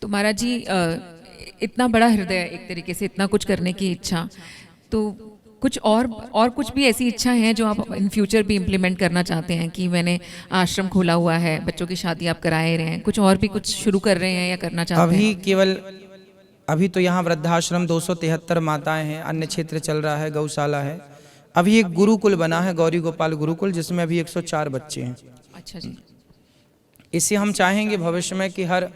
तो महाराज जी इतना बड़ा हृदय, एक तरीके से इतना कुछ करने की इच्छा, तो कुछ और कुछ भी ऐसी इच्छा है जो आप इन फ्यूचर भी इम्प्लीमेंट करना चाहते हैं? कि मैंने आश्रम खोला हुआ है, बच्चों की शादी आप कराए रहे हैं, कुछ और भी कुछ शुरू कर रहे हैं या करना चाहते हैं? अभी तो यहाँ वृद्धाश्रम 273 माताएं हैं, अन्य क्षेत्र चल रहा है, गौशाला है। अभी एक गुरुकुल बना है, गौरी गोपाल गुरुकुल, जिसमें अभी 104 बच्चे हैं। अच्छा जी। इससे हम चाहेंगे भविष्य में कि हर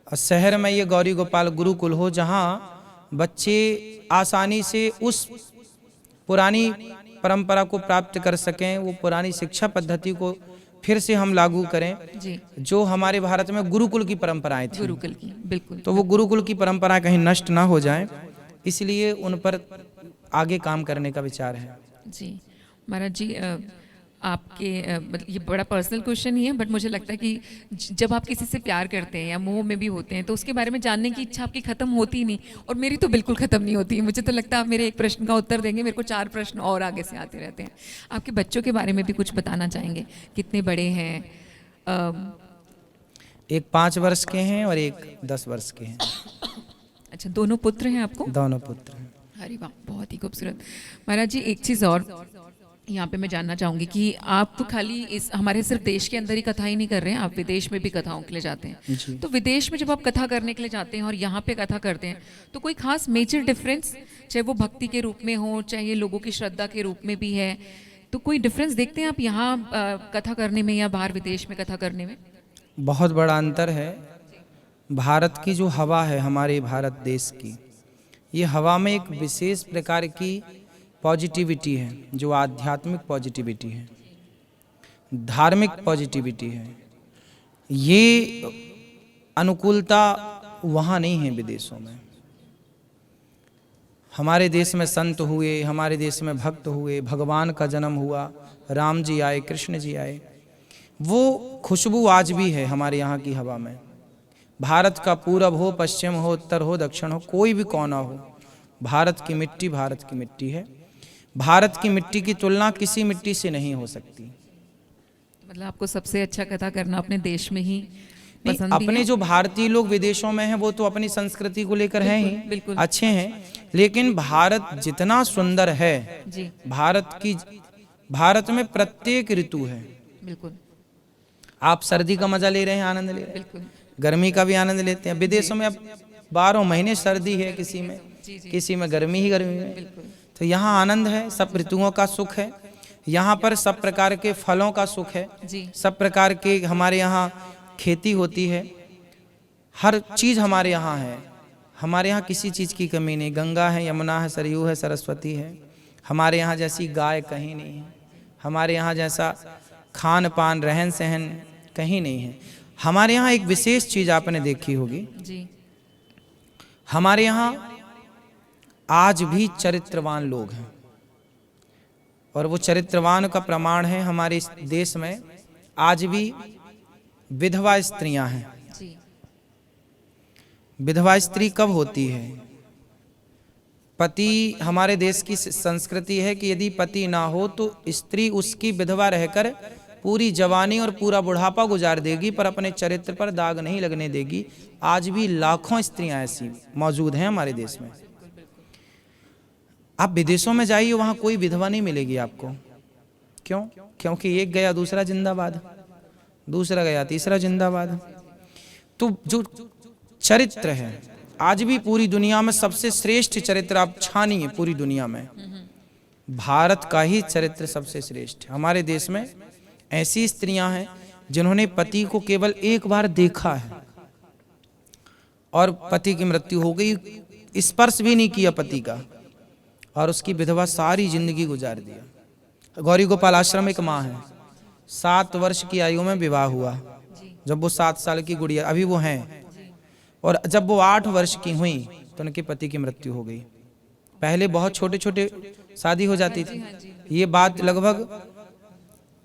शहर में ये गौरी गोपाल गुरुकुल हो, जहाँ बच्चे आसानी से उस पुरानी परंपरा को प्राप्त कर सकें, वो पुरानी शिक्षा पद्धति को फिर से हम लागू करें जी। जो हमारे भारत में गुरुकुल की परंपराएं थी। गुरुकुल की, बिल्कुल। तो वो गुरुकुल की परंपरा कहीं नष्ट ना हो जाए, इसलिए उन पर आगे काम करने का विचार है। जी महाराज जी, आपके मतलब ये बड़ा पर्सनल क्वेश्चन ही है, बट मुझे लगता है कि जब आप किसी से प्यार करते हैं या मोह में भी होते हैं तो उसके बारे में जानने की इच्छा आपकी खत्म होती ही नहीं, और मेरी तो बिल्कुल खत्म नहीं होती। मुझे तो लगता है आप मेरे एक प्रश्न का उत्तर देंगे, मेरे को 4 प्रश्न और आगे से आते रहते हैं। आपके बच्चों के बारे में भी कुछ बताना चाहेंगे? कितने बड़े हैं? एक 5 वर्ष के हैं और एक 10 वर्ष के हैं। अच्छा, दोनों पुत्र हैं आपको? दोनों पुत्र हैं। अरे वाह, बहुत ही खूबसूरत। महाराज जी, एक चीज़ और यहाँ पे मैं जानना चाहूँगी कि आप तो खाली इस हमारे सिर्फ देश के अंदर ही कथा ही नहीं कर रहे हैं, आप विदेश में भी कथाओं के लिए जाते हैं। तो विदेश में जब आप कथा करने के लिए जाते हैं और यहाँ पे कथा करते हैं, तो कोई खास मेजर डिफरेंस, चाहे वो भक्ति के रूप में हो, चाहे ये लोगों की श्रद्धा के रूप में भी है, तो कोई डिफरेंस देखते हैं आप यहाँ कथा करने में या बाहर विदेश में कथा करने में? बहुत बड़ा अंतर है। भारत की जो हवा है, हमारे भारत देश की, ये हवा में एक विशेष प्रकार की पॉजिटिविटी है, जो आध्यात्मिक पॉजिटिविटी है, धार्मिक पॉजिटिविटी है। ये अनुकूलता वहाँ नहीं है विदेशों में। हमारे देश में संत हुए, हमारे देश में भक्त हुए, भगवान का जन्म हुआ, राम जी आए, कृष्ण जी आए, वो खुशबू आज भी है हमारे यहाँ की हवा में। भारत का पूरब हो, पश्चिम हो, उत्तर हो, दक्षिण हो, कोई भी कोना हो, भारत की मिट्टी भारत की मिट्टी है। भारत की मिट्टी की तुलना किसी मिट्टी से नहीं हो सकती। मतलब आपको सबसे अच्छा कथा करना अपने देश में ही पसंद अपने है? जो भारतीय लोग विदेशों में हैं वो तो अपनी संस्कृति को लेकर हैं ही, बिल्कुल। अच्छे हैं, लेकिन भारत जितना सुंदर है जी। भारत में प्रत्येक ऋतु है। बिल्कुल। आप सर्दी का मजा ले रहे हैं, आनंद ले रहे हैं, बिल्कुल। गर्मी का भी आनंद लेते हैं। विदेशों में अब 12 महीने सर्दी है, किसी में किसी में गर्मी ही गर्मी है। तो यहाँ आनंद है, सब ऋतुओं का सुख है। यहाँ पर सब प्रकार के फलों का सुख है, सब प्रकार के हमारे यहाँ खेती होती है, हर चीज हमारे यहाँ है। हमारे यहाँ किसी चीज की कमी नहीं। गंगा है, यमुना है, सरयू है, सरस्वती है। हमारे यहाँ जैसी गाय कहीं नहीं है। हमारे यहाँ जैसा खान पान रहन सहन कहीं नहीं है। हमारे यहाँ एक विशेष चीज आपने देखी होगी जी। हमारे यहाँ आज भी चरित्रवान लोग हैं, और वो चरित्रवान का प्रमाण है हमारे इस देश में आज भी विधवा स्त्रियां हैं। जी। विधवा स्त्री कब होती है? पति, हमारे देश की संस्कृति है कि यदि पति ना हो तो स्त्री उसकी विधवा रहकर पूरी जवानी और पूरा बुढ़ापा गुजार देगी, पर अपने चरित्र पर दाग नहीं लगने देगी। आज भी लाखों स्त्रियां ऐसी मौजूद हैं हमारे देश में। आप विदेशों में जाइए, वहां कोई विधवा नहीं मिलेगी आपको। क्यों? क्योंकि एक गया दूसरा जिंदाबाद, दूसरा गया तीसरा जिंदाबाद। तो जो चरित्र है आज भी पूरी दुनिया में सबसे श्रेष्ठ चरित्र आप छानिए, पूरी दुनिया में भारत का ही चरित्र सबसे श्रेष्ठ है। हमारे देश में ऐसी स्त्रियां हैं जिन्होंने पति को केवल एक बार देखा है और पति की मृत्यु हो गई, स्पर्श भी नहीं किया पति का, और उसकी विधवा सारी जिंदगी गुजार दिया। गौरी गोपाल आश्रम एक माँ है, 7 वर्ष की आयु में विवाह हुआ, जब वो 7 साल की गुड़िया, अभी वो हैं, और जब वो 8 वर्ष की हुई तो उनके पति की मृत्यु हो गई। पहले बहुत छोटे छोटे शादी हो जाती थी। ये बात लगभग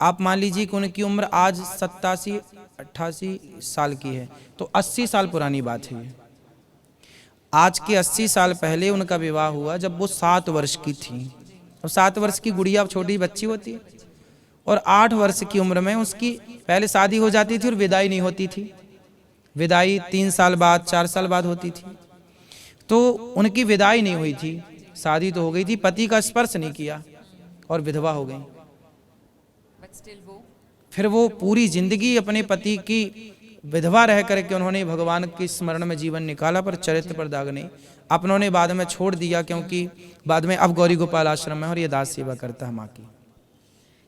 आप मान लीजिए कि उनकी उम्र आज 87-88 साल की है, तो 80 साल पुरानी बात है ये। आज के 80 साल पहले उनका विवाह हुआ जब वो 7 वर्ष की थी। और 7 वर्ष की गुड़िया छोटी बच्ची होती है, और 8 वर्ष की उम्र में उसकी पहले शादी हो जाती थी और विदाई नहीं होती थी। विदाई 3 साल बाद 4 साल बाद होती थी। तो उनकी विदाई नहीं हुई थी, शादी तो हो गई थी, पति का स्पर्श नहीं किया और विधवा हो गई। फिर वो पूरी जिंदगी अपने पति की विधवा रह करके उन्होंने भगवान के स्मरण में जीवन निकाला, पर चरित्र पर दाग नहीं। अपनों ने बाद में छोड़ दिया, क्योंकि बाद में अब गौरी गोपाल आश्रम में और ये दास सेवा करता है माँ की।